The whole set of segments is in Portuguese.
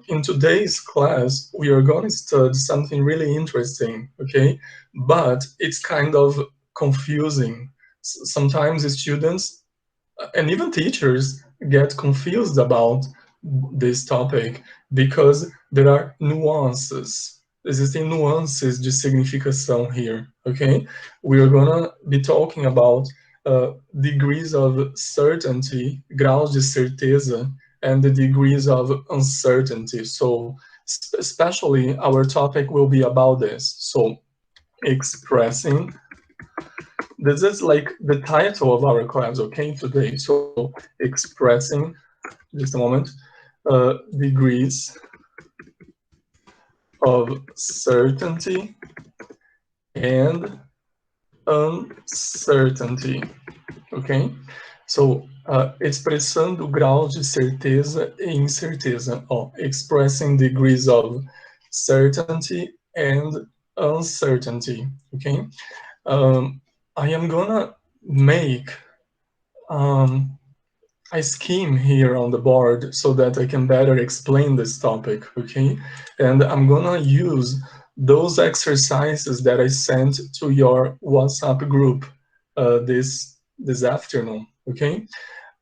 in today's class, we are going to study something really interesting, okay? But it's kind of confusing. Sometimes the students and even teachers get confused about this topic because there are nuances. Existem nuances de significação here, okay? We are gonna be talking about degrees of certainty, graus de certeza, and the degrees of uncertainty. So especially our topic will be about this. So expressing, this is like the title of our class, okay, today. So expressing, just a moment, degrees of certainty and uncertainty, okay? So, expressando graus de certeza e incerteza. Oh, expressing degrees of certainty and uncertainty, okay? I am gonna make a scheme here on the board so that I can better explain this topic, okay? And I'm gonna use those exercises that I sent to your WhatsApp group this afternoon, okay?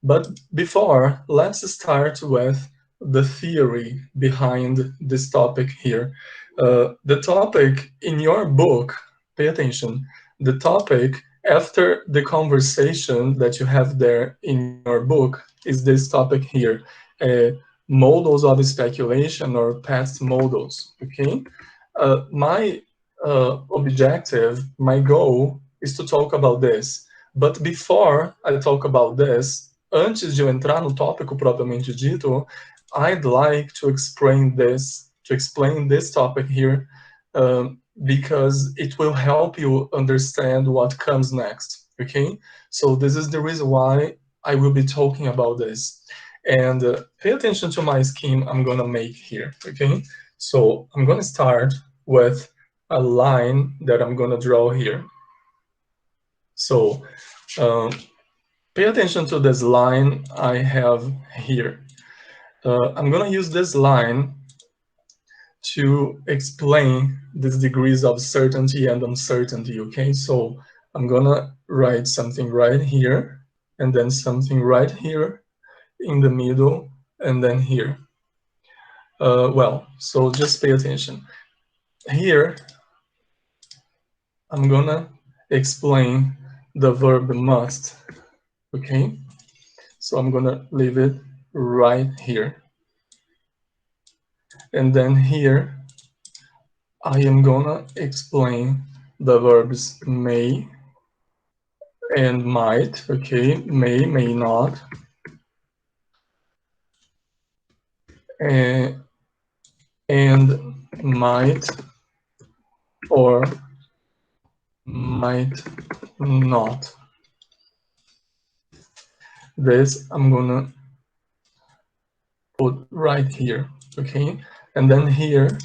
But before, let's start with the theory behind this topic here. The topic in your book, pay attention, the topic after the conversation that you have there in your book is this topic here, models of speculation or past models, okay? My objective, my goal is to talk about this. But before I talk about this, antes de eu entrar no tópico propriamente dito, I'd like to explain this topic here because it will help you understand what comes next, okay? So this is the reason why I will be talking about this. And pay attention to my scheme I'm gonna make here, okay? So I'm gonna start with a line that I'm gonna draw here. So pay attention to this line I have here. I'm gonna use this line to explain these degrees of certainty and uncertainty, okay? So I'm gonna write something right here, and then something right here in the middle, and then here. Well, so just pay attention. Here, I'm gonna explain the verb must, okay? So I'm gonna leave it right here. And then here, I am gonna explain the verbs may and might, okay? May not. And might or might not. This I'm gonna put right here, okay? And then here,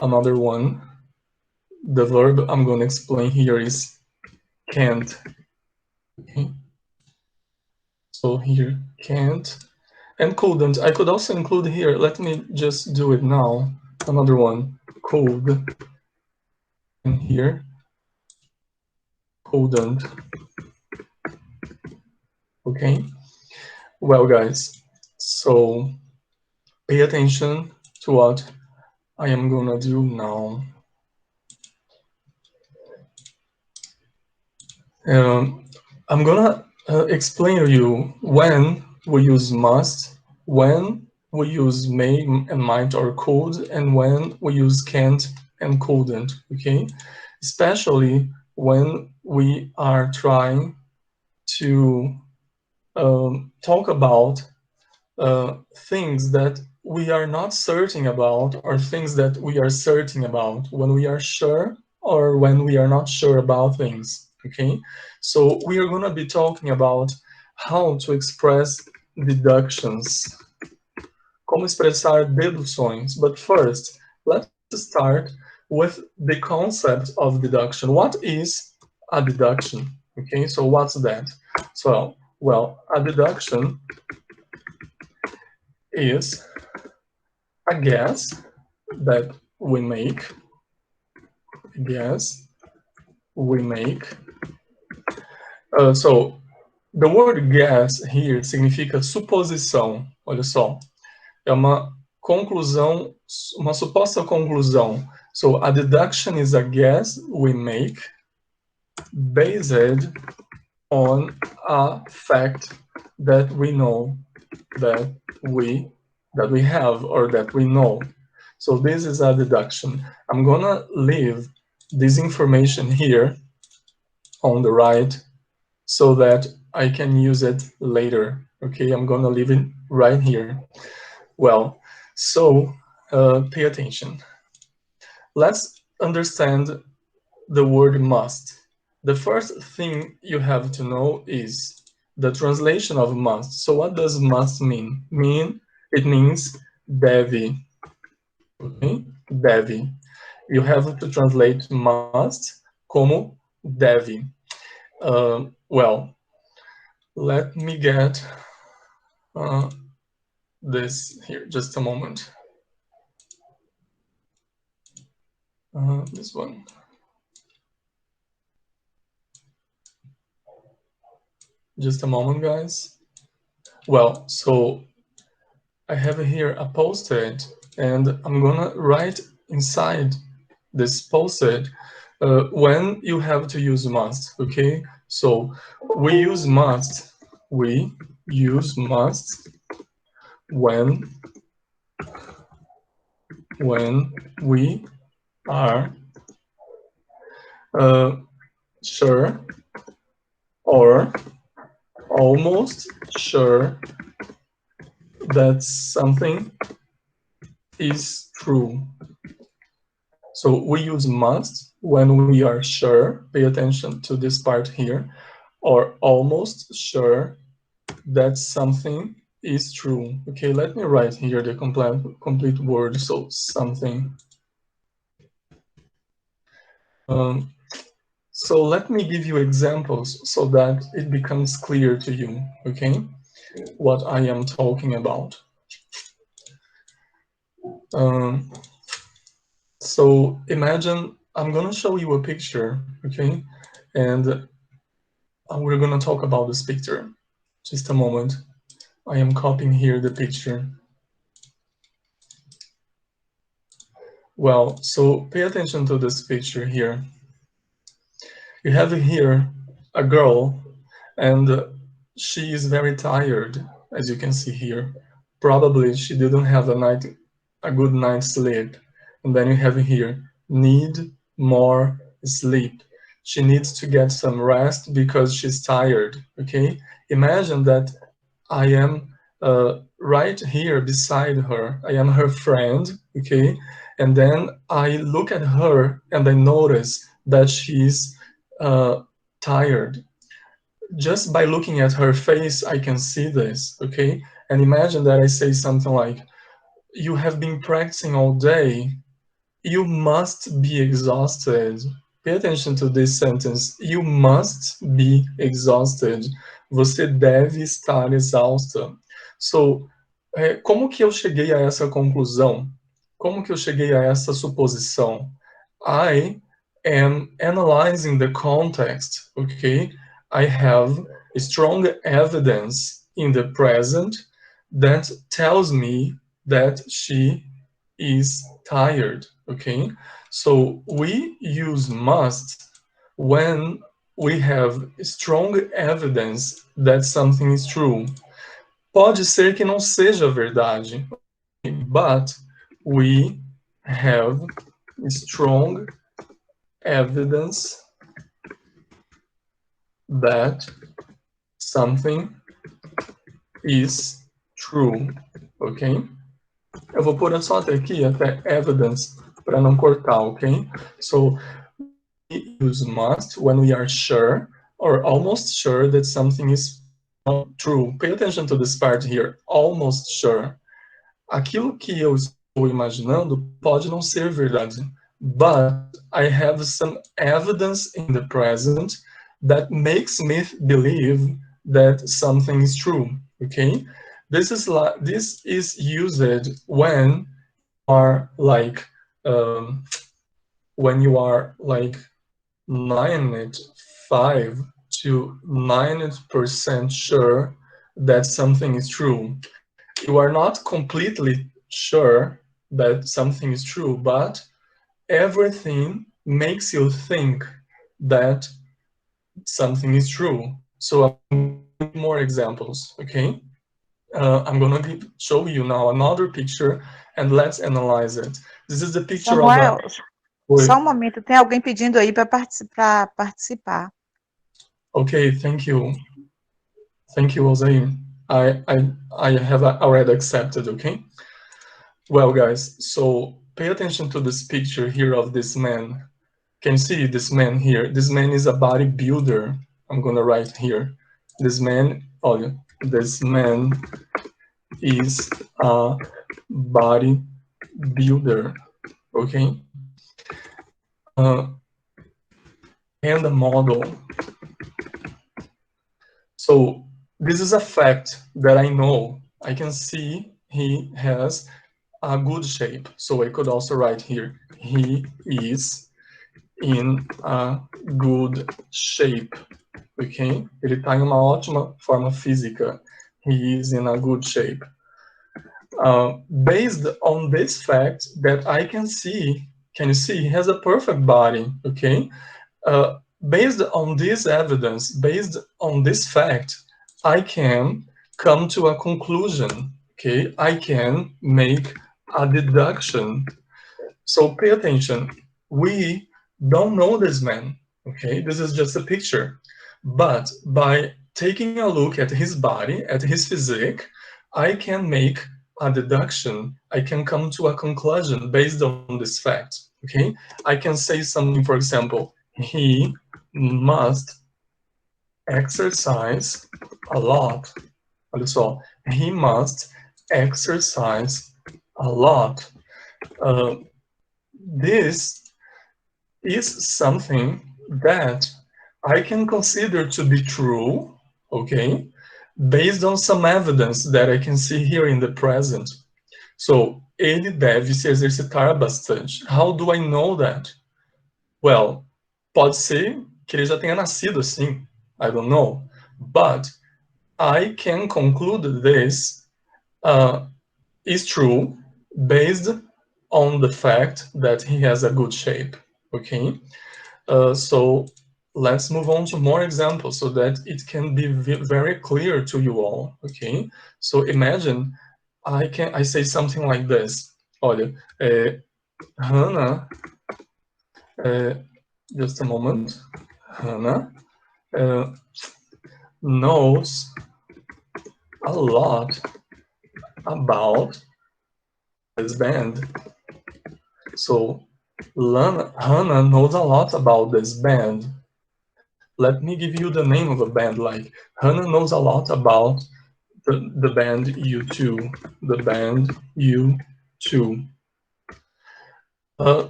another one. The verb I'm gonna explain here is can't, okay? So here, can't and couldn't. I could also include here, let me just do it now. Another one, could, and here, couldn't, okay? Well, guys, so pay attention to what I am gonna do now. I'm gonna explain to you when we use must, when we use may and might or could, and when we use can't and couldn't, okay? Especially when we are trying to talk about things that we are not certain about or things that we are certain about, when we are sure or when we are not sure about things, okay? So we are going to be talking about how to express deductions, como expressar deduções. But first, let's start with the concept of deduction. What is a deduction? Okay, so what's that? So, well, a deduction is a guess that we make. Guess we make. So the word guess here significa suposição. Olha só, é uma conclusão, uma suposta conclusão. So a deduction is a guess we make based on a fact that we know, that we have, or that we know. So this is a deduction. I'm gonna leave this information here on the right so that I can use it later. Okay, I'm gonna leave it right here. Well, so pay attention. Let's understand the word must. The first thing you have to know is the translation of must. So what does must mean? It means deve. Okay? Deve. You have to translate must como deve. Well, let me get this here, just a moment. This one. Just a moment, guys. Well, so I have here a post-it, and I'm gonna write inside this post-it when you have to use must, okay? So we use must when we are sure or almost sure that something is true. So we use must when we are sure, pay attention to this part here, or almost sure that something is true. Okay, let me write here the complete word, so something. So let me give you examples so that it becomes clear to you, okay, what I am talking about. So imagine I'm gonna show you a picture, okay, and we're gonna talk about this picture. Just a moment. I am copying here the picture. Well, so pay attention to this picture here. You have here a girl, and she is very tired, as you can see here. Probably she didn't have a good night's sleep. And then you have here, need more sleep. She needs to get some rest because she's tired, okay? Imagine that I am right here beside her. I am her friend, okay? And then I look at her and I notice that she's tired. Just by looking at her face, I can see this, okay? And imagine that I say something like, you have been practicing all day. You must be exhausted. Pay attention to this sentence. You must be exhausted. Você deve estar exausta. So, como que eu cheguei a essa conclusão? Como que eu cheguei a essa suposição? I am analyzing the context, okay? I have strong evidence in the present that tells me that she is tired, okay? So we use must when we have strong evidence that something is true. Pode ser que não seja verdade, but we have strong evidence that something is true, ok? Eu vou pôr só até aqui, até evidence, para não cortar, ok? So, we use must when we are sure or almost sure that something is true. Pay attention to this part here, almost sure. Aquilo que eu estou imaginando pode não ser verdade, but I have some evidence in the present that makes me believe that something is true, okay? This is used when are like, when you are like 95 to 90% sure that something is true. You are not completely sure that something is true, but everything makes you think that something is true. So I'm going to give more examples, okay? I'm going to show you now another picture and let's analyze it. This is the picture of a... Só um momento, tem alguém pedindo aí para participar. Okay, thank you. Thank you, Ozaim. I have already accepted, okay? Well, guys, so pay attention to this picture here of this man. Can you see this man here? This man is a bodybuilder. I'm gonna write here. This man, oh, this man is a bodybuilder, okay? And a model. So this is a fact that I know. I can see he has a good shape. So I could also write here, he is in a good shape, ok? Ele está em uma ótima forma física. He is in a good shape. Based on this fact that I can see, can you see, he has a perfect body, okay? Based on this evidence, based on this fact, I can come to a conclusion, okay? I can make a deduction. So pay attention. We don't know this man, okay? This is just a picture. But by taking a look at his body, at his physique, I can make a deduction. I can come to a conclusion based on this fact, okay? I can say something, for example, he must exercise a lot. Olha só, he must exercise a lot. This is something that I can consider to be true, okay, based on some evidence that I can see here in the present. So, ele deve se exercitar bastante. How do I know that? Well, pode ser que ele já tenha nascido assim. I don't know. But I can conclude this is true based on the fact that he has a good shape, okay? So let's move on to more examples so that it can be very clear to you all, okay? So imagine I say something like this. Olha, Hannah, just a moment. Hannah knows a lot about this band. So Hannah knows a lot about this band. Let me give you the name of a band, like Hannah knows a lot about the band U2, the band U2.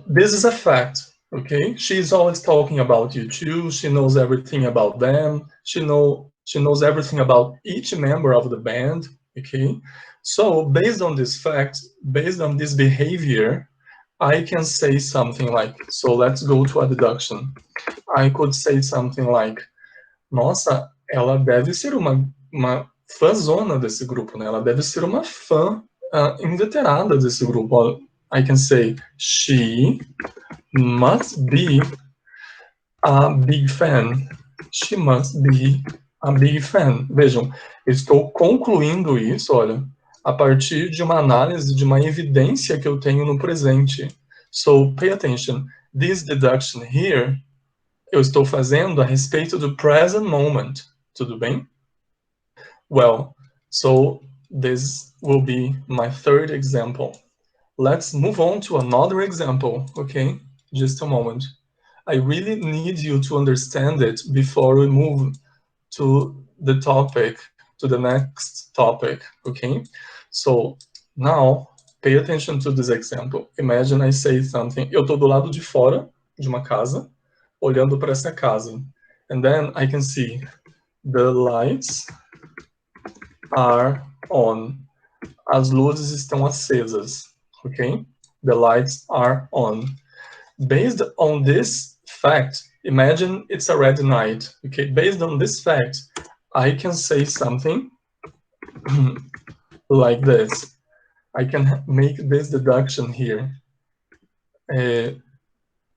This is a fact, okay? She's always talking about U2, she knows everything about them, she knows everything about each member of the band, okay? So based on this fact, based on this behavior, I can say something like, so let's go to a deduction. I could say something like, nossa, ela deve ser uma fãzona desse grupo, né? Ela deve ser uma fã inveterada desse grupo. I can say, she must be a big fan. She must be a big fan. Vejam, estou concluindo isso, olha, a partir de uma análise, de uma evidência que eu tenho no presente. So, pay attention. This deduction here, eu estou fazendo a respeito do present moment. Tudo bem? Well, so this will be my third example. Let's move on to another example, okay? Just a moment. I really need you to understand it before we move to the topic, to the next topic, okay? So now, pay attention to this example. Imagine I say something, eu estou do lado de fora de uma casa, olhando para essa casa. And then I can see the lights are on. As luzes estão acesas, ok? the lights are on. Based on this fact, imagine it's a red night. Okay, based on this fact, I can say something like this. I can make this deduction here.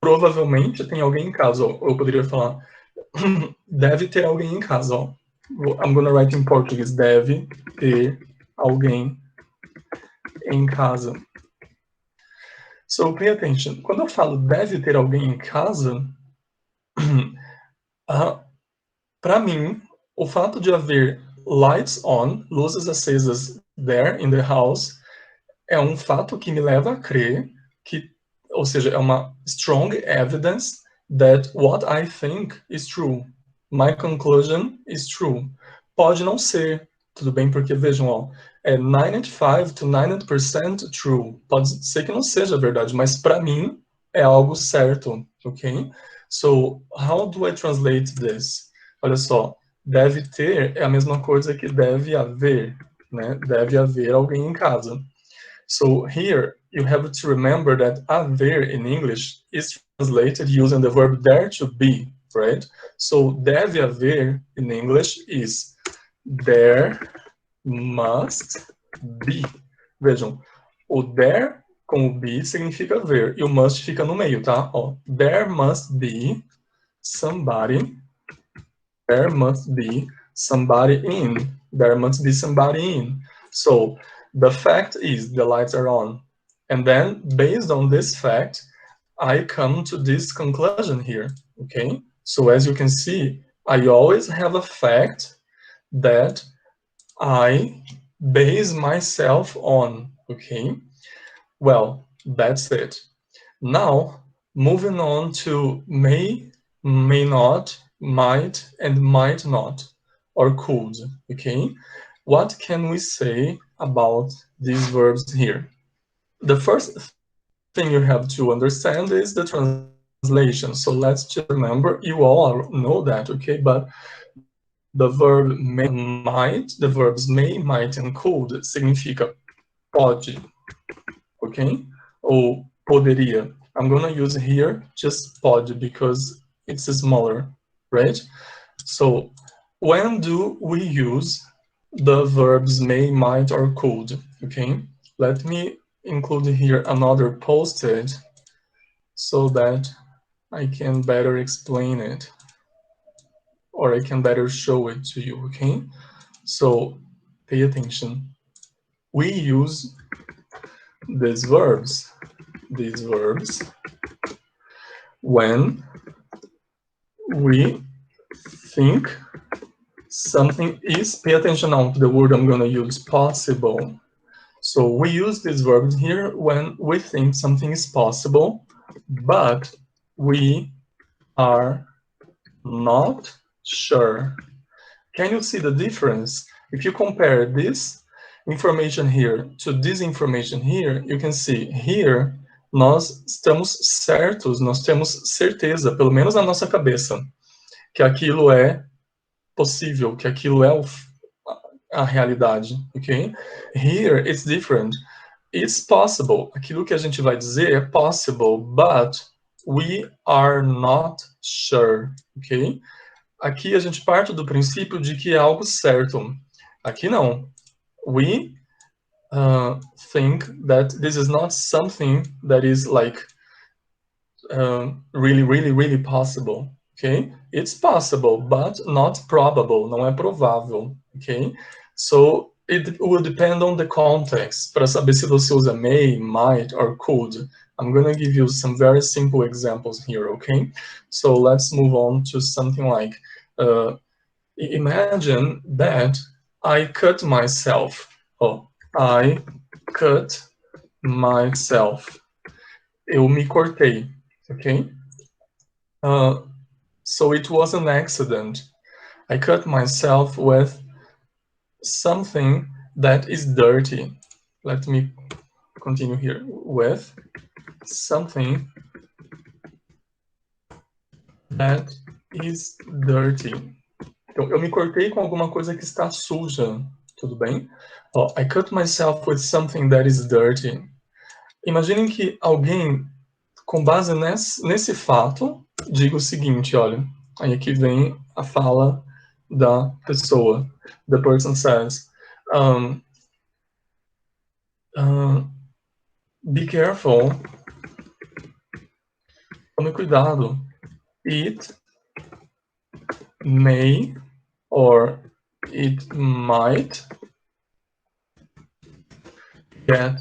Provavelmente tem alguém em casa. Ó. Eu poderia falar, deve ter alguém em casa. Ó. I'm gonna write in Portuguese. Deve ter alguém em casa. So pay attention. Quando eu falo deve ter alguém em casa, para mim, o fato de haver lights on, luzes acesas there in the house, é um fato que me leva a crer que, ou seja, é uma strong evidence that what I think is true. My conclusion is true. Pode não ser, tudo bem, porque vejam, ó, é 95 to 90% true. Pode ser que não seja verdade, mas para mim é algo certo, ok? So, how do I translate this? Olha só, deve ter é a mesma coisa que deve haver, né? Deve haver alguém em casa. So here you have to remember that haver in English is translated using the verb there to be, right? So deve haver in English is there must be. Vejam, o there com o be significa haver e o must fica no meio, tá? Ó, there must be somebody. There must be somebody in. There must be somebody in. So the fact is the lights are on. And then based on this fact, I come to this conclusion here, okay? So as you can see, I always have a fact that I base myself on, okay? Well, that's it. Now, moving on to may not, might, and might not, or could, okay? What can we say about these verbs here? The first thing you have to understand is the translation. So let's just remember, you all know that, okay? But the verb may, might, the verbs may, might, and could significa pode, okay? Ou poderia. I'm gonna use here just pode because it's smaller, right? So when do we use the verbs may, might, or could, okay? Let me include here another post-it so that I can better explain it, or I can better show it to you, okay? So pay attention. We use these verbs when we think something is, pay attention now to the word I'm gonna use, possible. So we use these verbs here when we think something is possible, but we are not sure. Can you see the difference? If you compare this information here to this information here, you can see here nós estamos certos, nós temos certeza, pelo menos na nossa cabeça, que aquilo é possível, que aquilo é a realidade, ok? Here it's different. It's possible. Aquilo que a gente vai dizer é possible, but we are not sure, ok? Aqui a gente parte do princípio de que é algo certo. Aqui não. We think that this is not something that is like really possible, okay? It's possible, but not probable, não é provável, okay? So it will depend on the context. Para saber se você usa may, might, or could, I'm gonna give you some very simple examples here, okay? So let's move on to something like, imagine that I cut myself. Oh, I cut myself. Eu me cortei, okay? So it was an accident. I cut myself with something that is dirty. Let me continue here. With something that is dirty. Então, eu me cortei com alguma coisa que está suja, tudo bem? I cut myself with something that is dirty. Imaginem que alguém, com base nesse fato, diga o seguinte, olha, aí aqui vem a fala da pessoa. The person says, be careful, tome cuidado, it may or it might get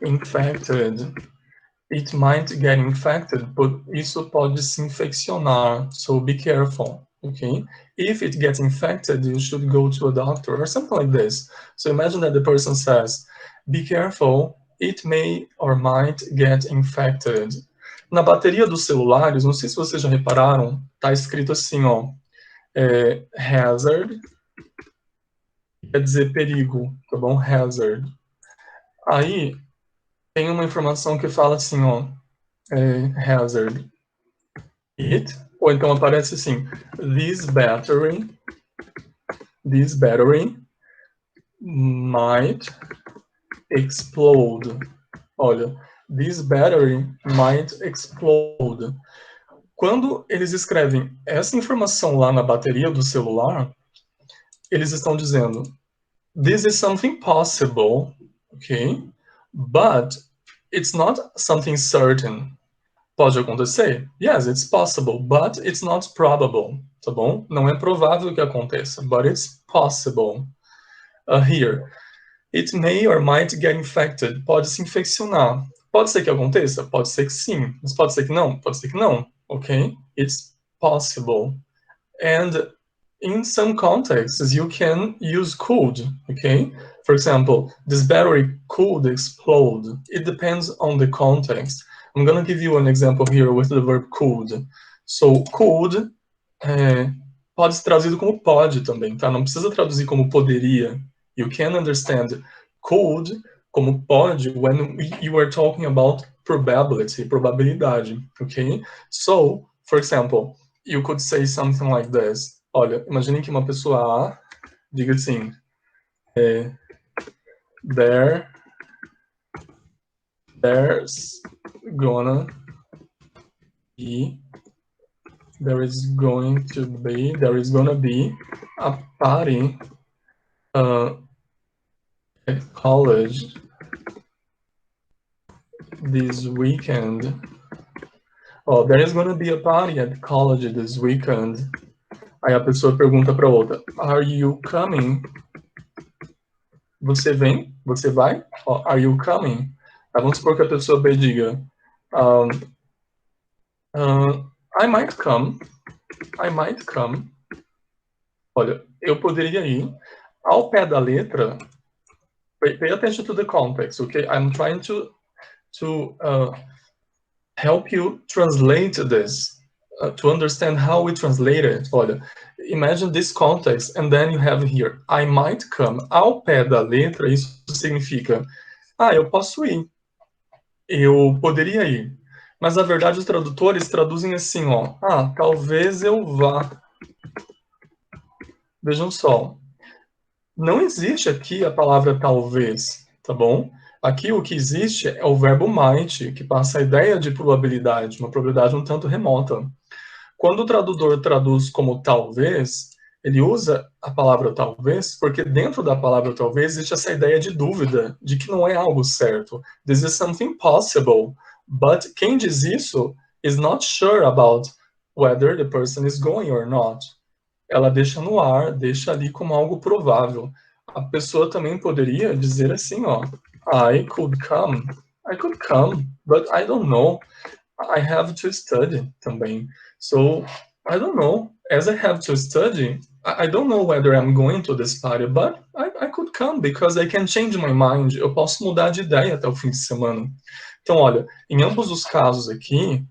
infected. It might get infected, but isso pode se infeccionar, so be careful, okay? If it gets infected, you should go to a doctor or something like this. So imagine that the person says, be careful, it may or might get infected. Na bateria dos celulares, não sei se vocês já repararam, tá escrito assim, ó, hazard, quer dizer perigo, tá bom? Hazard. Aí, tem uma informação que fala assim, ó, hazard, it, ou então aparece assim, this battery might explode. Olha, this battery might explode. Quando eles escrevem essa informação lá na bateria do celular, eles estão dizendo, this is something possible, okay? But it's not something certain. Pode acontecer? Yes, it's possible, but it's not probable, tá bom? Não é provável que aconteça, but it's possible. Here, it may or might get infected. Pode se infeccionar. Pode ser que aconteça? Pode ser que sim, mas pode ser que não? Pode ser que não, ok? It's possible. And in some contexts, you can use could, okay? For example, this battery could explode. It depends on the context. I'm going to give you an example here with the verb could. So, could pode ser traduzido como pode também, tá? Não precisa traduzir como poderia. You can understand could como pode when you are talking about probability, probabilidade, okay? So, for example, you could say something like this. Olha, imagine que uma pessoa A diga assim, there's gonna be, there is gonna be a party at college this weekend. Oh, there is gonna be a party at college this weekend. Aí a pessoa pergunta para outra, are you coming? Você vem? Você vai? Oh, are you coming? Aí vamos supor que a pessoa B diga, I might come. Olha, eu poderia ir. Ao pé da letra, pay attention to the context, okay? I'm trying to help you translate this, to understand how we translate it. Olha, imagine this context, and then you have here, I might come. Ao pé da letra, isso significa, eu posso ir. Eu poderia ir. Mas, na verdade, os tradutores traduzem assim, ó, talvez eu vá. Vejam só, não existe aqui a palavra talvez, tá bom? Aqui o que existe é o verbo might, que passa a ideia de probabilidade, uma probabilidade um tanto remota. Quando o tradutor traduz como talvez, ele usa a palavra talvez, porque dentro da palavra talvez existe essa ideia de dúvida, de que não é algo certo. This is something possible, but quem diz isso is not sure about whether the person is going or not. Ela deixa no ar, deixa ali como algo provável. A pessoa também poderia dizer assim, ó, I could come, but I don't know. I have to study também. So, I don't know. As I have to study, I don't know whether I'm going to this party, but I could come because I can change my mind. Eu posso mudar de ideia até o fim de semana. Então, olha, em ambos os casos aqui,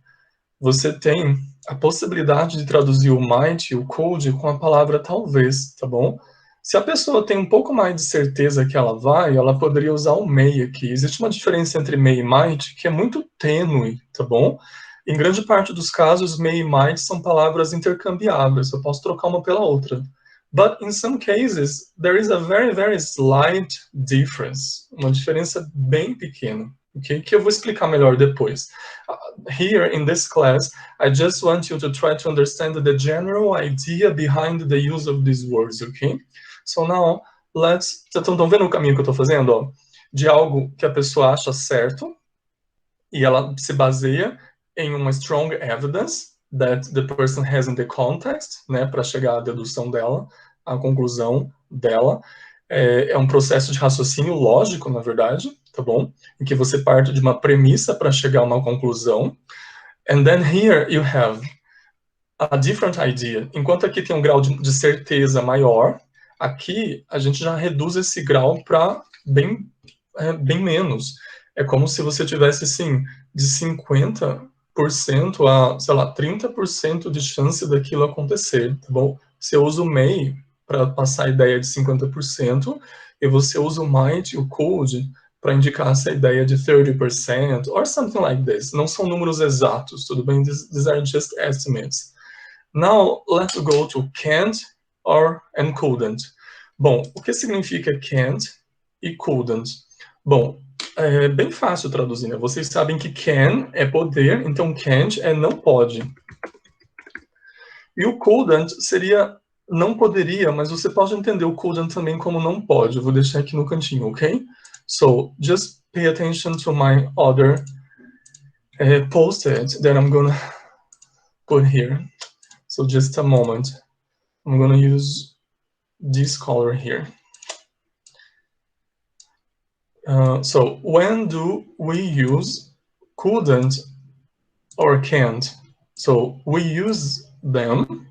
você tem a possibilidade de traduzir o might e o could com a palavra talvez, tá bom? Se a pessoa tem um pouco mais de certeza que ela vai, ela poderia usar o may aqui. Existe uma diferença entre may e might que é muito tênue, tá bom? Em grande parte dos casos, may e might são palavras intercambiáveis. Eu posso trocar uma pela outra. But in some cases, there is a very, very slight difference. Uma diferença bem pequena. ok? Que eu vou explicar melhor depois. Here in this class, I just want you to try to understand the general idea behind the use of these words, ok? So now, let's... Vocês estão vendo o caminho que eu estou fazendo? Ó? De algo que a pessoa acha certo, e ela se baseia em uma strong evidence that the person has in the context, né, para chegar à dedução dela, à conclusão dela. É um processo de raciocínio lógico, na verdade, tá bom? Em que você parte de uma premissa para chegar a uma conclusão. And then here you have a different idea. Enquanto aqui tem um grau de certeza maior, aqui a gente já reduz esse grau para bem menos. É como se você tivesse, assim, de 50% a, sei lá, 30% de chance daquilo acontecer, tá bom? Você usa o may para passar a ideia de 50%, e você usa o might e o could para indicar essa ideia de 30%, or something like this. Não são números exatos, tudo bem? These are just estimates. Now, let's go to can't and couldn't. Bom, o que significa can't e couldn't? Bom, é bem fácil traduzir, né? Vocês sabem que can é poder, então can't é não pode. E o couldn't seria não poderia, mas você pode entender o couldn't também como não pode. Eu vou deixar aqui no cantinho, ok? So, just pay attention to my other post-it that I'm gonna put here. So, just a moment. I'm gonna use this color here. So, when do we use couldn't or can't? So, we use them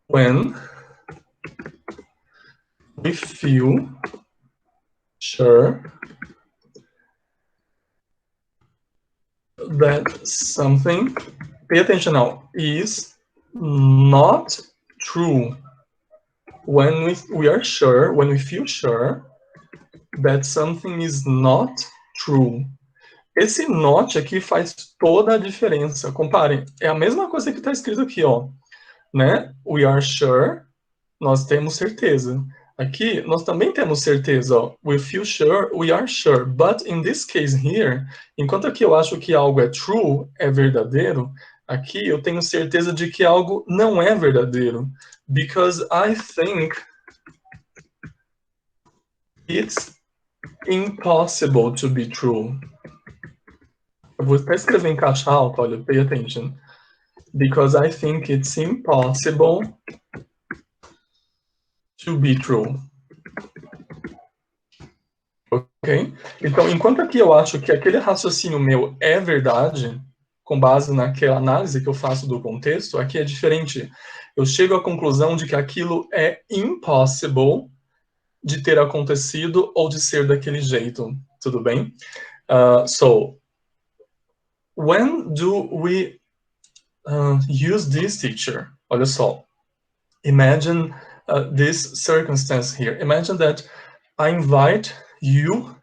when we feel sure that something, pay attention now, is not true. When we are sure, when we feel sure that something is not true. Esse not aqui faz toda a diferença. Comparem, é a mesma coisa que está escrito aqui, ó, né? We are sure, nós temos certeza. Aqui, nós também temos certeza, ó. We feel sure, we are sure. But in this case here, enquanto aqui eu acho que algo é true, é verdadeiro, aqui eu tenho certeza de que algo não é verdadeiro. Because I think it's impossible to be true. Eu vou até escrever em caixa alta, olha, pay attention. Because I think it's impossible to be true. Ok? Então, enquanto aqui eu acho que aquele raciocínio meu é verdade, com base naquela análise que eu faço do contexto, aqui é diferente. Eu chego à conclusão de que aquilo é impossible de ter acontecido ou de ser daquele jeito. Tudo bem? So, when do we use this, teacher? Olha só. Imagine this circumstance here. Imagine that I invite you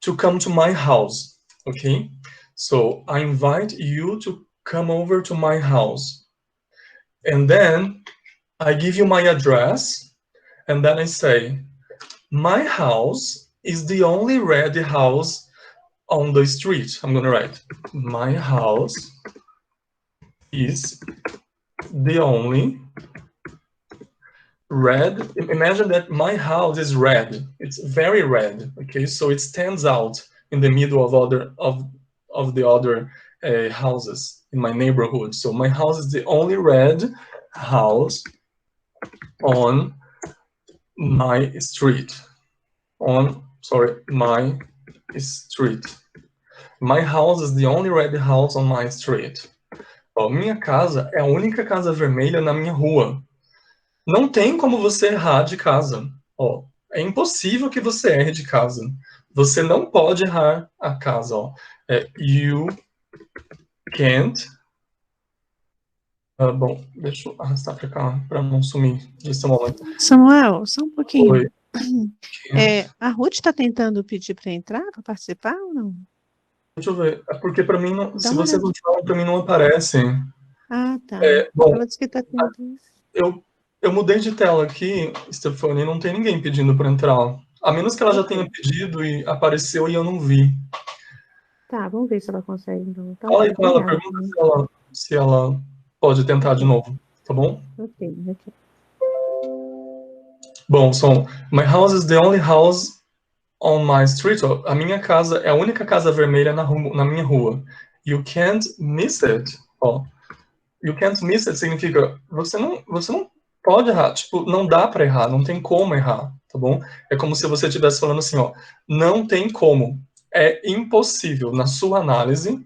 to come to my house, okay? So I invite you to come over to my house. And then I give you my address, and then I say, my house is the only red house on the street. I'm gonna write, my house is the only red. Imagine that my house is red. It's very red. Okay, so it stands out in the middle of the other houses in my neighborhood. So my house is the only red house on my street. My street. My house is the only red house on my street. Ó, minha casa é a única casa vermelha na minha rua. Não tem como você errar de casa. Ó, é impossível que você erre de casa. Você não pode errar a casa. Ó. You can't. Bom, deixa eu arrastar para cá para não sumir nesse momento. Samuel, só um pouquinho. Oi. A Ruth está tentando pedir para entrar, para participar ou não? Deixa eu ver. É porque para mim, não, se uma vocês não falam, para mim não aparece. Ah, tá. Bom, Ela disse que está tentando. Eu Eu mudei de tela aqui, Stephanie, não tem ninguém pedindo para entrar. A menos que ela já tenha Ok. pedido e apareceu e eu não vi. Tá, vamos ver se ela consegue, então. Então Fala tá, aí com ela, obrigada. pergunta se ela pode tentar de Ok, novo, tá bom? ok, ok. Bom, so, my house is the only house on my street. A minha casa é a única casa vermelha na minha rua. You can't miss it. Ó, you can't miss it significa você não pode errar. Tipo, não dá para errar, não tem como errar, tá bom? É como se você estivesse falando assim, ó, não tem como. É impossível. Na sua análise,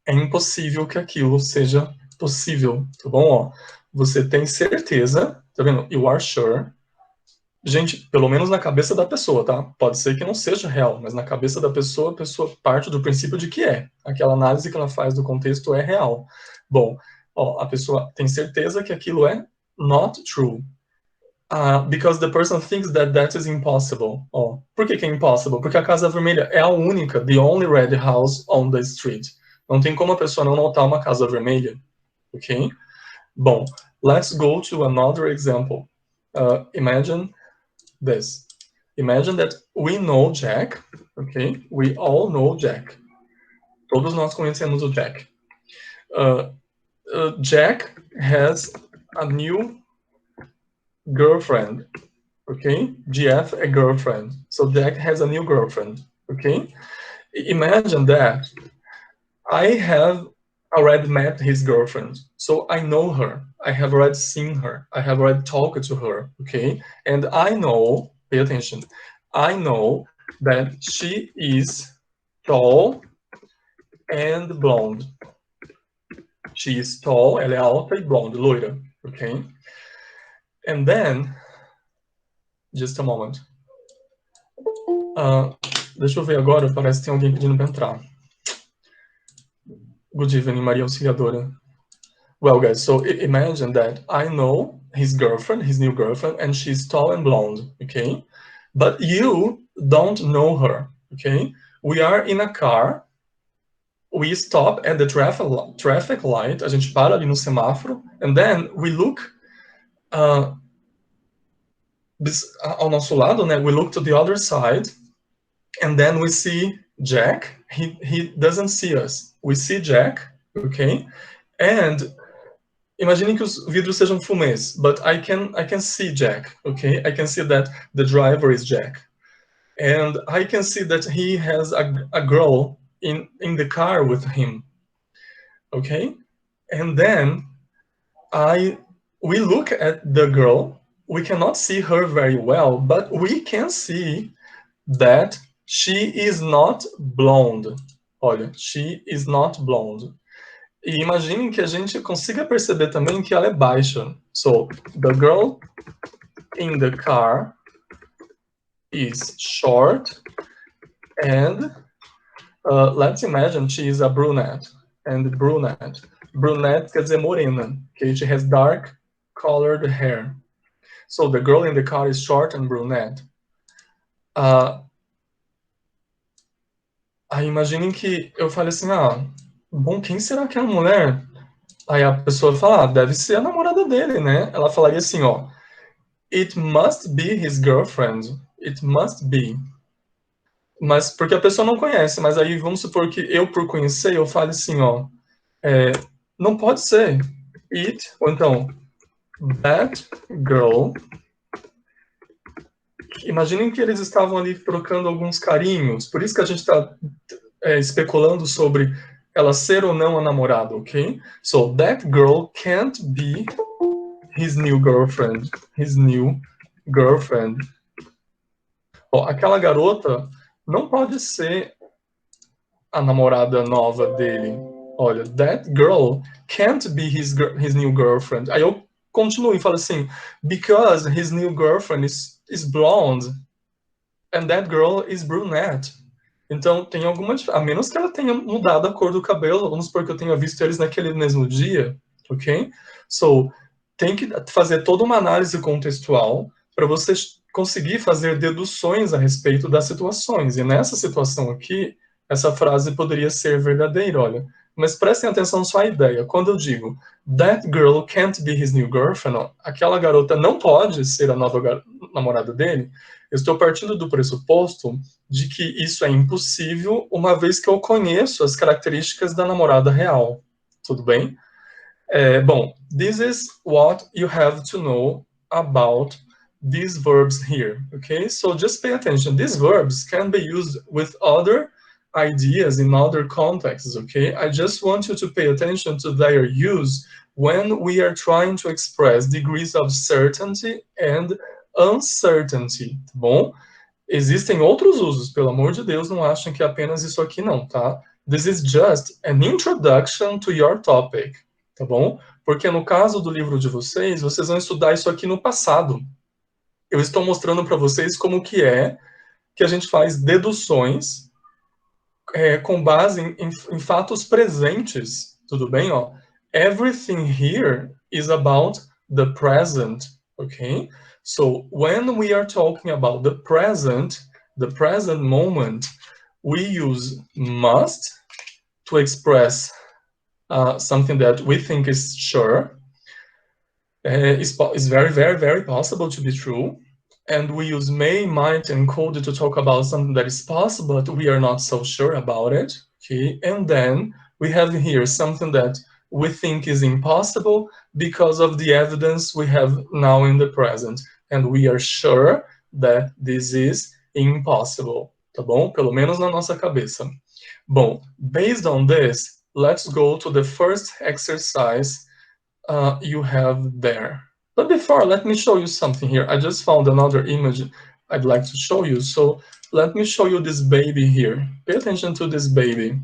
é impossível que aquilo seja possível, tá bom? Ó, você tem certeza, tá vendo? You are sure. Gente, pelo menos na cabeça da pessoa, tá? Pode ser que não seja real, mas na cabeça da pessoa, a pessoa parte do princípio de que é. Aquela análise que ela faz do contexto é real. Bom, ó, a pessoa tem certeza que aquilo é not true. Because the person thinks that that is impossible. Ó, por que é impossible? Porque a Casa Vermelha é a única, the only red house on the street. Não tem como a pessoa não notar uma Casa Vermelha, ok? Bom, let's go to another example. Imagine this. Imagine that we know Jack, okay? We all know Jack. Todos nós conhecemos o Jack. Jack has a new girlfriend, okay? GF, a girlfriend. So Jack has a new girlfriend, okay? Imagine that I have already met his girlfriend. So I know her. I have already seen her. I have already talked to her, okay? And I know, pay attention, I know that she is tall and blonde. She is tall, ela é alta e blonde, loira, okay? And then, just a moment. Deixa eu ver agora, parece que tem alguém pedindo para entrar. Good evening, Maria Auxiliadora. Well, guys, so imagine that I know his girlfriend, his new girlfriend, and she's tall and blonde, okay? But you don't know her, okay? We are in a car, we stop at the traffic light, a gente para ali no semáforo, and then we look ao nosso lado, né? We look to the other side, and then we see Jack. He doesn't see us. We see Jack, okay? And imagine que os vidros sejam fumês, but I can see Jack, okay? I can see that the driver is Jack. And I can see that he has a girl in the car with him, okay? And then we look at the girl, we cannot see her very well, but we can see that she is not blonde. Olha, she is not blonde. E imaginem que a gente consiga perceber também que ela é baixa. So, the girl in the car is short and let's imagine she is a brunette. And brunette quer dizer morena. Okay, she has dark colored hair. So, the girl in the car is short and brunette. Aí imaginem que eu falei assim, bom, quem será que é a mulher? Aí a pessoa fala, deve ser a namorada dele, né? Ela falaria assim, ó, it must be his girlfriend. It must be. Mas porque a pessoa não conhece, mas aí vamos supor que eu, por conhecer, eu fale assim, ó, não pode ser it, ou então, that girl. Imaginem que eles estavam ali trocando alguns carinhos, por isso que a gente está especulando sobre ela ser ou não a namorada, ok? So, that girl can't be his new girlfriend. His new girlfriend. Bom, aquela garota não pode ser a namorada nova dele. Olha, that girl can't be his new girlfriend. Aí eu continuo e falo assim, because his new girlfriend is blonde and that girl is brunette. Então, tem alguma diferença, a menos que ela tenha mudado a cor do cabelo, vamos supor que eu tenha visto eles naquele mesmo dia, ok? So, tem que fazer toda uma análise contextual para você conseguir fazer deduções a respeito das situações. E nessa situação aqui, essa frase poderia ser verdadeira, olha. Mas prestem atenção só à ideia. Quando eu digo that girl can't be his new girlfriend, ó, aquela garota não pode ser a nova namorada dele, eu estou partindo do pressuposto de que isso é impossível, uma vez que eu conheço as características da namorada real. Tudo bem? Bom, this is what you have to know about these verbs here, okay? So just pay attention. These verbs can be used with other ideas in other contexts, okay? I just want you to pay attention to their use when we are trying to express degrees of certainty and uncertainty, tá bom? Existem outros usos, pelo amor de Deus, não achem que é apenas isso aqui não, tá? This is just an introduction to your topic, tá bom? Porque no caso do livro de vocês, vocês vão estudar isso aqui no passado. Eu estou mostrando para vocês como que é que a gente faz deduções com base em fatos presentes, tudo bem? Ó? Everything here is about the present, okay? So when we are talking about the present moment, we use must to express something that we think is sure, is very, very, very possible to be true. And we use may, might, and could to talk about something that is possible, but we are not so sure about it. Okay, and then we have here something that we think is impossible because of the evidence we have now in the present. And we are sure that this is impossible. Tá bom? Pelo menos na nossa cabeça. Bom, based on this, let's go to the first exercise you have there. But before, let me show you something here. I just found another image I'd like to show you. So let me show you this baby here. Pay attention to this baby.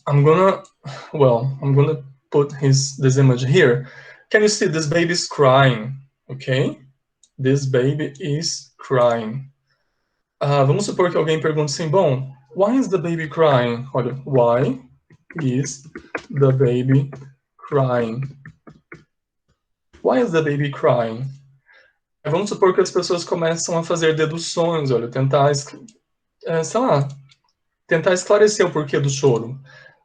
I'm gonna put this image here. Can you see this baby is crying? Okay? This baby is crying. Vamos supor que alguém pergunte assim, bom, why is the baby crying? Olha, why is the baby crying? Why is the baby crying? Vamos supor que as pessoas começam a fazer deduções, olha, tentar, sei lá, tentar esclarecer o porquê do choro.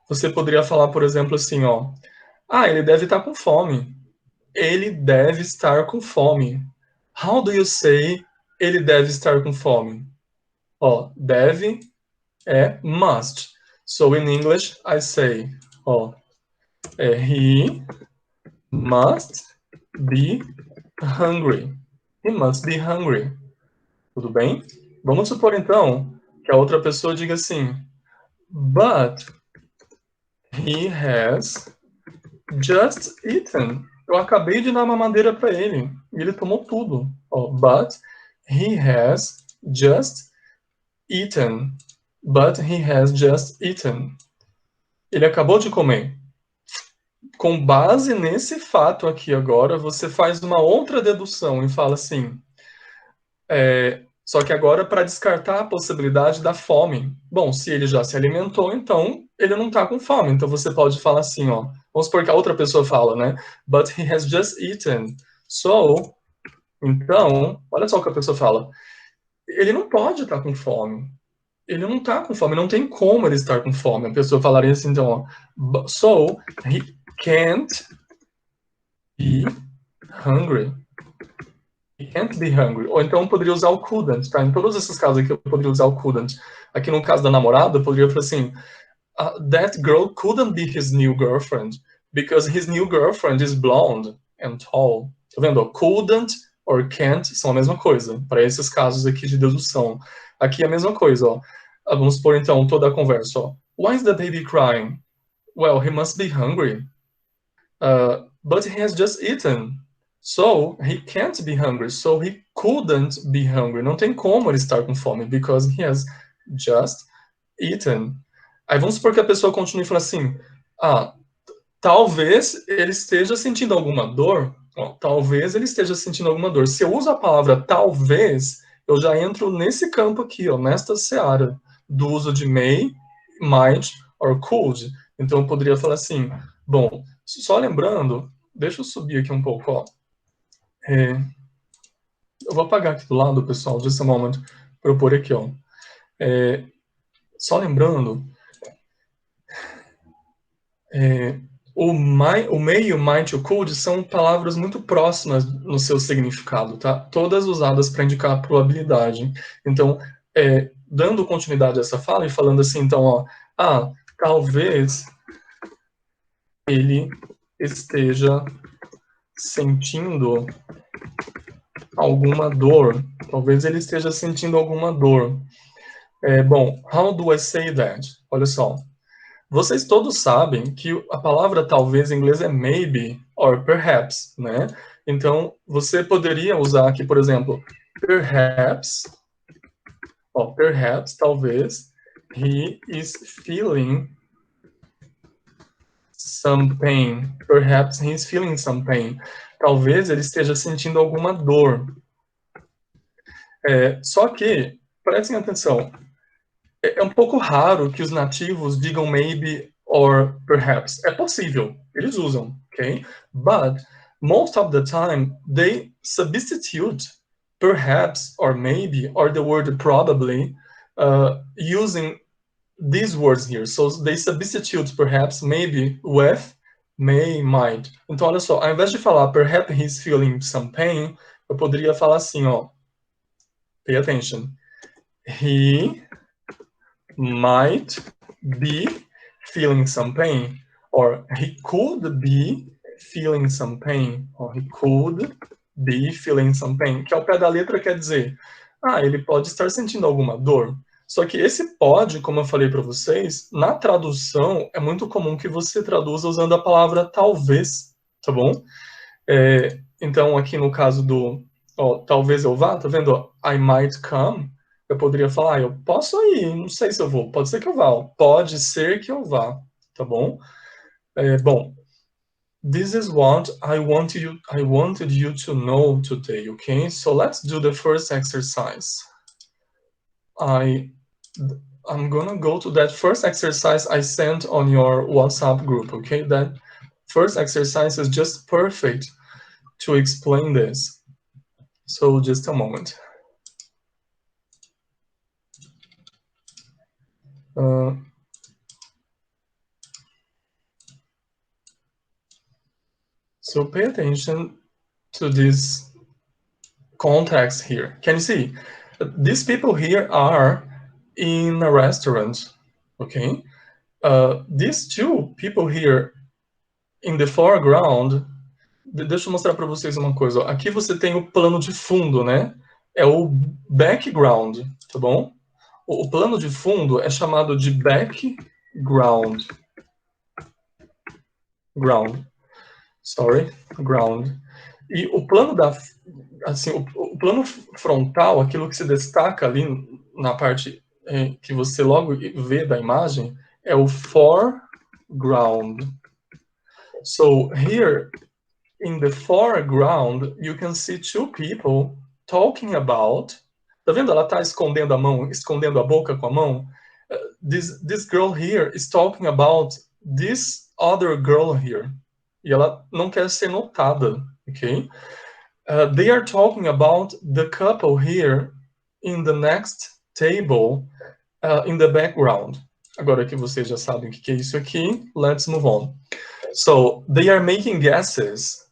Você poderia falar, por exemplo, assim, ó, ele deve estar com fome. Ele deve estar com fome. How do you say ele deve estar com fome? Ó, deve é must. So in English, I say, he must be hungry. He must be hungry. Tudo bem? Vamos supor, então, que a outra pessoa diga assim, but he has just eaten. Eu acabei de dar uma mamadeira para ele. E ele tomou tudo. But he has just eaten. But he has just eaten. Ele acabou de comer. Com base nesse fato aqui agora, você faz uma outra dedução e fala assim, só que agora para descartar a possibilidade da fome. Bom, se ele já se alimentou, então ele não está com fome. Então você pode falar assim, ó, vamos supor que a outra pessoa fala, né? But he has just eaten. So, então, olha só o que a pessoa fala. Ele não pode estar com fome. Ele não está com fome, não tem como ele estar com fome. A pessoa falaria assim, então, ó, so, he can't be hungry. He can't be hungry. Ou então eu poderia usar o couldn't, tá? Em todos esses casos aqui eu poderia usar o couldn't. Aqui no caso da namorada, eu poderia falar assim, that girl couldn't be his new girlfriend because his new girlfriend is blonde and tall. Tá vendo? Couldn't or can't são a mesma coisa, para esses casos aqui de dedução. Aqui é a mesma coisa, ó. Vamos supor então toda a conversa, ó. Why is the baby crying? Well, he must be hungry. But he has just eaten. So, he can't be hungry. So, he couldn't be hungry. Não tem como ele estar com fome, because he has just eaten. Aí vamos supor que a pessoa continue falando assim, talvez ele esteja sentindo alguma dor. Talvez ele esteja sentindo alguma dor. Se eu uso a palavra talvez, eu já entro nesse campo aqui, ó, nesta seara, do uso de may, might or could. Então, eu poderia falar assim, bom, só lembrando, deixa eu subir aqui um pouco, ó. Eu vou apagar aqui do lado, pessoal, just a moment, para eu pôr aqui, ó. Só lembrando O may, o might e o could são palavras muito próximas no seu significado, tá? Todas usadas para indicar probabilidade. Então, dando continuidade a essa fala e falando assim, então, ó, talvez ele esteja sentindo alguma dor. Talvez ele esteja sentindo alguma dor. Bom, how do I say that? Olha só. Vocês todos sabem que a palavra talvez em inglês é maybe or perhaps, né? Então, você poderia usar aqui, por exemplo, perhaps, talvez, he is feeling some pain. Perhaps he is feeling some pain. Talvez ele esteja sentindo alguma dor. Só que, prestem atenção, é um pouco raro que os nativos digam maybe or perhaps. É possível, eles usam, ok? But most of the time they substitute perhaps or maybe or the word probably using these words here. So they substitute perhaps, maybe with may, might. Então olha só, ao invés de falar perhaps he's feeling some pain, eu poderia falar assim, ó. Pay attention. He might be feeling some pain, or he could be feeling some pain, or he could be feeling some pain, que ao pé da letra quer dizer, ele pode estar sentindo alguma dor. Só que esse pode, como eu falei para vocês, na tradução é muito comum que você traduza usando a palavra talvez, tá bom? Então aqui no caso do, talvez eu vá, tá vendo? I might come. Eu poderia falar, eu posso ir, não sei se eu vou, pode ser que eu vá, pode ser que eu vá, tá bom? Bom, this is what I wanted you to know today, okay? So let's do the first exercise. I'm gonna go to that first exercise I sent on your WhatsApp group, okay? That first exercise is just perfect to explain this. So just a moment. So pay attention to this context here. Can you see? These people here are in a restaurant, okay? These two people here in the foreground, deixa eu mostrar para vocês uma coisa. Aqui você tem o plano de fundo, né? É o background, tá bom? O plano de fundo é chamado de background. Ground. E o plano o plano frontal, aquilo que se destaca ali na parte que você logo vê da imagem, é o foreground. So here in the foreground, you can see two people talking about. Tá vendo? Ela tá escondendo a mão, escondendo a boca com a mão. This girl here is talking about this other girl here. E ela não quer ser notada, ok? They are talking about the couple here in the next table in the background. Agora que vocês já sabem o que é isso aqui, let's move on. So, they are making guesses.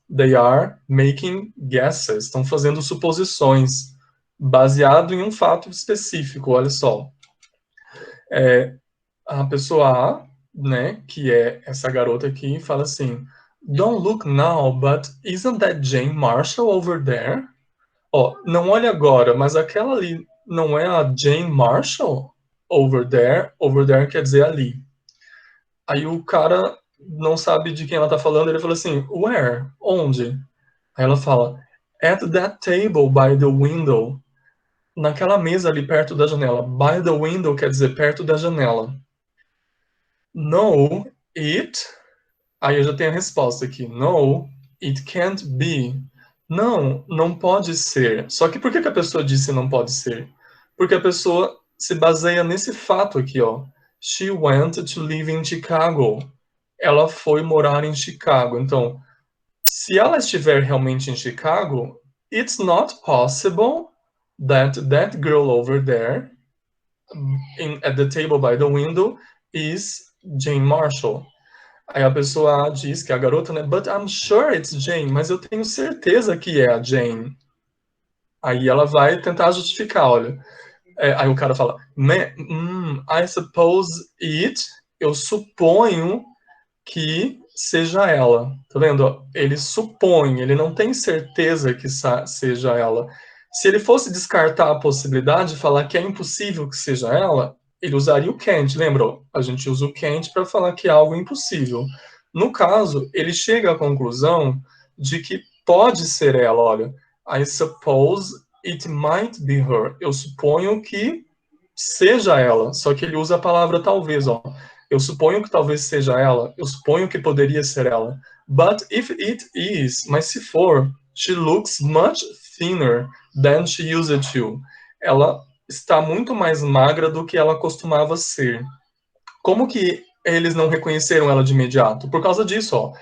Estão fazendo suposições baseado em um fato específico, olha só. A pessoa A, né, que é essa garota aqui, fala assim, don't look now, but isn't that Jane Marshall over there? Não olhe agora, mas aquela ali não é a Jane Marshall over there? Over there quer dizer ali. Aí o cara não sabe de quem ela tá falando, ele fala assim, where? Onde? Aí ela fala, at that table by the window. Naquela mesa ali perto da janela. By the window quer dizer perto da janela. No, aí eu já tenho a resposta aqui. No, it can't be. Não pode ser. Só que por que a pessoa disse não pode ser? Porque a pessoa se baseia nesse fato aqui, ó. She went to live in Chicago. Ela foi morar em Chicago. Então, se ela estiver realmente em Chicago, it's not possible that girl over there at the table by the window is Jane Marshall. Aí a pessoa A diz que é a garota, né? But I'm sure it's Jane. Mas eu tenho certeza que é a Jane. Aí ela vai tentar justificar, olha. Aí o cara fala, I suppose it, eu suponho que seja ela. Tá vendo? Ele supõe, ele não tem certeza que seja ela. Se ele fosse descartar a possibilidade, falar que é impossível que seja ela, ele usaria o can't, lembra? A gente usa o can't para falar que é algo impossível. No caso, ele chega à conclusão de que pode ser ela, olha. I suppose it might be her. Eu suponho que seja ela, só que ele usa a palavra talvez, ó. Eu suponho que talvez seja ela, eu suponho que poderia ser ela. But if it is, mas se for, she looks much thinner than she used to. Ela está muito mais magra do que ela costumava ser. Como que eles não reconheceram ela de imediato? Por causa disso, ó.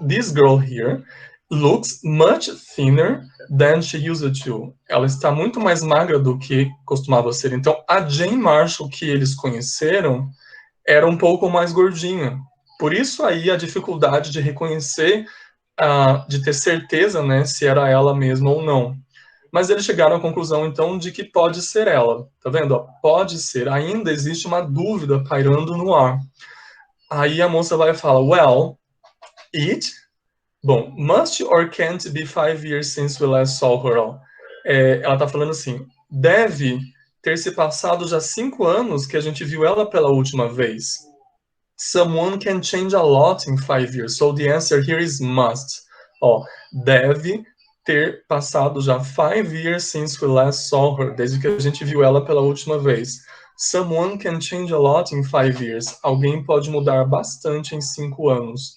This girl here looks much thinner than she used to. Ela está muito mais magra do que costumava ser. Então, a Jane Marshall que eles conheceram era um pouco mais gordinha. Por isso aí a dificuldade de reconhecer, de ter certeza, né, se era ela mesma ou não. Mas eles chegaram à conclusão, então, de que pode ser ela. Tá vendo? Pode ser. Ainda existe uma dúvida pairando no ar. Aí a moça vai falar, well, it... Bom, must or can't be 5 years since we last saw her? Ela tá falando assim, deve ter se passado já 5 anos que a gente viu ela pela última vez. Someone can change a lot in 5 years, so the answer here is must. Ó, deve ter passado já 5 years since we last saw her, desde que a gente viu ela pela última vez. Someone can change a lot in 5 years. Alguém pode mudar bastante em 5 anos.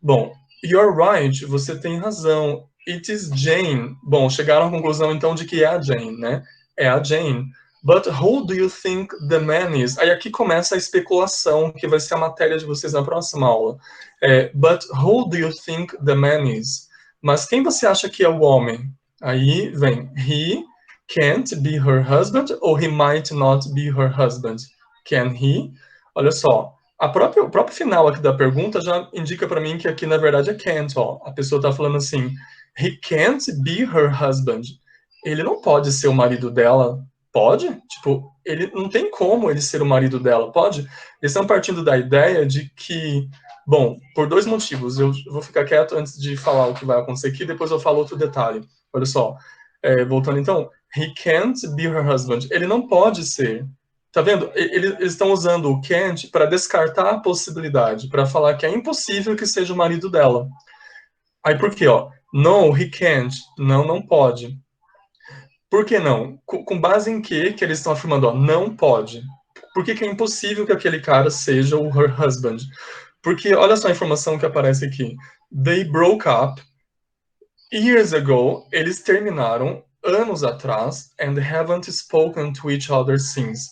Bom, you're right, você tem razão. It is Jane. Bom, chegaram à conclusão então de que é a Jane, né? É a Jane. But who do you think the man is? Aí aqui começa a especulação, que vai ser a matéria de vocês na próxima aula. But who do you think the man is? Mas quem você acha que é o homem? Aí vem, he can't be her husband ou he might not be her husband? Can he? Olha só, o próprio final aqui da pergunta já indica para mim que aqui na verdade é can't, ó. A pessoa está falando assim, he can't be her husband. Ele não pode ser o marido dela. Pode? Tipo, ele não tem como ele ser o marido dela, pode? Eles estão partindo da ideia de que, bom, por 2 motivos, eu vou ficar quieto antes de falar o que vai acontecer aqui, depois eu falo outro detalhe. Olha só, voltando então, he can't be her husband. Ele não pode ser. Tá vendo? Eles estão usando o can't para descartar a possibilidade, para falar que é impossível que seja o marido dela. Aí por quê, ó? No, he can't. Não, não pode. Por que não? Com base em que eles estão afirmando, ó, não pode? Por que é impossível que aquele cara seja o her husband? Porque olha só a informação que aparece aqui. They broke up years ago. Eles terminaram anos atrás and haven't spoken to each other since.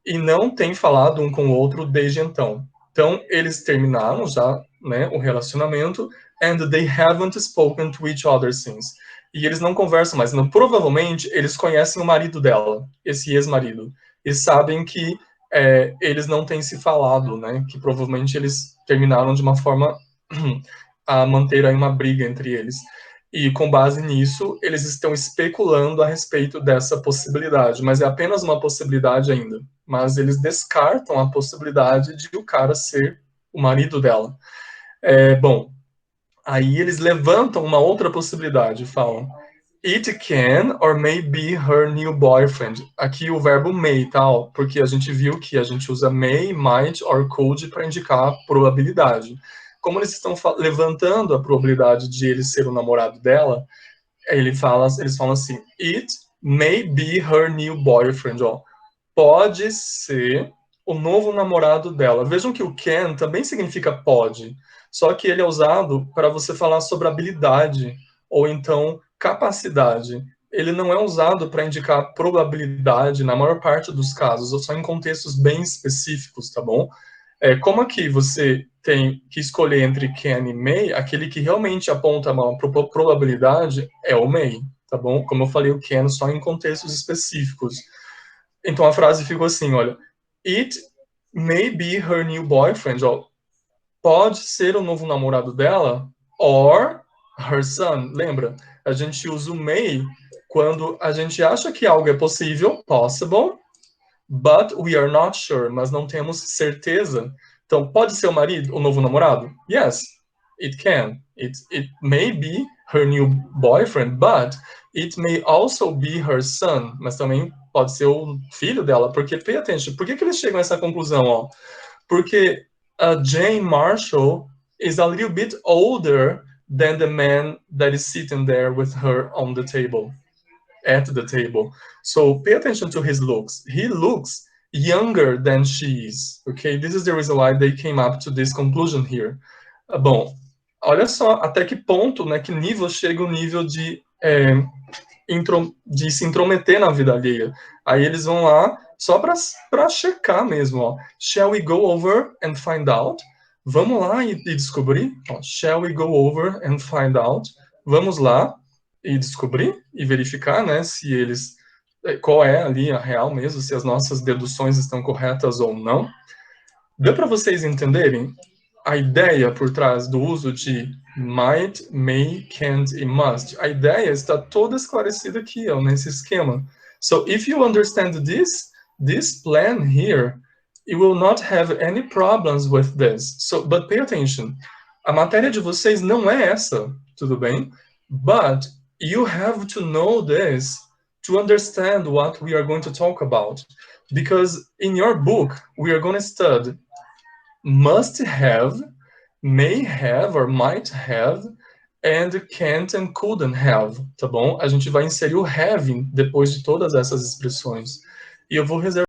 E não têm falado um com o outro desde então. Então, eles terminaram já, né, o relacionamento and they haven't spoken to each other since. E eles não conversam mais. Não, provavelmente, eles conhecem o marido dela, esse ex-marido, e sabem que eles não têm se falado, né? Que provavelmente eles terminaram de uma forma a manter aí uma briga entre eles. E com base nisso, eles estão especulando a respeito dessa possibilidade, mas é apenas uma possibilidade ainda. Mas eles descartam a possibilidade de o cara ser o marido dela. Bom, aí eles levantam uma outra possibilidade, falam it can or may be her new boyfriend. Aqui o verbo may, tá? Porque a gente viu que a gente usa may, might or could para indicar a probabilidade. Como eles estão levantando a probabilidade de ele ser o namorado dela, eles falam assim, it may be her new boyfriend, ó. Pode ser o novo namorado dela. Vejam que o can também significa pode, só que ele é usado para você falar sobre habilidade ou então capacidade. Ele não é usado para indicar probabilidade na maior parte dos casos, ou só em contextos bem específicos, tá bom? Como aqui você tem que escolher entre can e may, aquele que realmente aponta uma probabilidade é o may, tá bom? Como eu falei, o can só em contextos específicos. Então a frase ficou assim, olha, it may be her new boyfriend, ó, pode ser o novo namorado dela, or her son. Lembra? A gente usa o may quando a gente acha que algo é possível, possible, but we are not sure, mas não temos certeza. Então, pode ser o marido, o novo namorado? Yes, it can. It may be her new boyfriend, but it may also be her son. Mas também pode ser o filho dela, porque, pay attention, por que eles chegam a essa conclusão? Ó? Porque a Jane Marshall is a little bit older than the man that is sitting there with her on the table, at the table. So pay attention to his looks. He looks younger than she is. Okay, this is the reason why they came up to this conclusion here. Bom, olha só até que ponto, né, que nível chega o nível de se intrometer na vida alheia. Aí eles vão lá só para checar mesmo, ó. Shall we go over and find out? Vamos lá e descobrir? Ó, shall we go over and find out? Vamos lá e descobrir e verificar, né, se eles, qual é ali a real mesmo, se as nossas deduções estão corretas ou não. Deu para vocês entenderem a ideia por trás do uso de might, may, can't e must? A ideia está toda esclarecida aqui, ó, nesse esquema. So if you understand this plan here, you will not have any problems with this. So, but pay attention. A matéria de vocês não é essa, tudo bem? But you have to know this to understand what we are going to talk about. Because in your book, we are going to study must have, may have or might have, and can't and couldn't have, tá bom? A gente vai inserir o having depois de todas essas expressões. E eu vou reservar